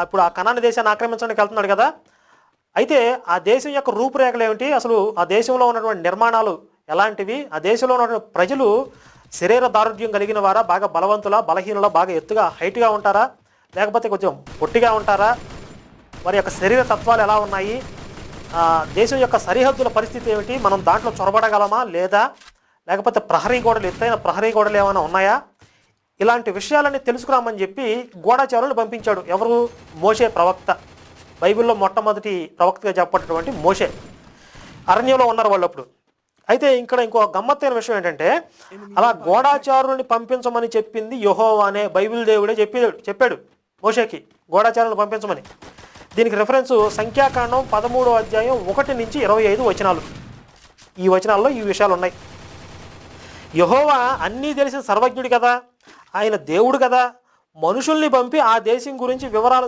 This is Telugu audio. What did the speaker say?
ఇప్పుడు ఆ కనాను దేశాన్ని ఆక్రమించడానికి వెళ్తున్నాడు కదా. అయితే ఆ దేశం యొక్క రూపురేఖలు ఏమిటి, అసలు ఆ దేశంలో ఉన్నటువంటి నిర్మాణాలు ఎలాంటివి, ఆ దేశంలో ఉన్నటువంటి ప్రజలు శరీర దారుఢ్యం కలిగిన వారా, బాగా బలవంతులా, బలహీనులా, బాగా ఎత్తుగా హైట్గా ఉంటారా, లేకపోతే కొంచెం పొట్టిగా ఉంటారా, వారి యొక్క శరీర తత్వాలు ఎలా ఉన్నాయి, దేశం యొక్క సరిహద్దుల పరిస్థితి ఏమిటి, మనం దాంట్లో చొరబడగలమా లేదా, లేకపోతే ప్రహరీ గోడలు, ఎత్తైన ప్రహరీ గోడలు ఏమైనా ఉన్నాయా, ఇలాంటి విషయాలన్నీ తెలుసుకురామని చెప్పి గూఢచారులను పంపించాడు. ఎవరు? మోషే ప్రవక్త. బైబిల్లో మొట్టమొదటి ప్రవక్తగా చెప్పబడినటువంటి మోషే. అరణ్యంలో ఉన్నారు వాళ్ళు అప్పుడు. అయితే ఇక్కడ ఇంకో గమ్మత్తైన విషయం ఏంటంటే, అలా గూఢచారుల్ని పంపించమని చెప్పింది యెహోవా అనే బైబిల్ దేవుడే చెప్పాడు మోషేకి గూఢచారులను పంపించమని. దీనికి రిఫరెన్స్ సంఖ్యాకాండం 13వ అధ్యాయం 1 నుంచి 25 వచనాలు. ఈ వచనాల్లో ఈ విషయాలు ఉన్నాయి. యెహోవా అన్నీ తెలిసిన సర్వజ్ఞుడు కదా, ఆయన దేవుడు కదా, మనుషుల్ని పంపి ఆ దేశం గురించి వివరాలు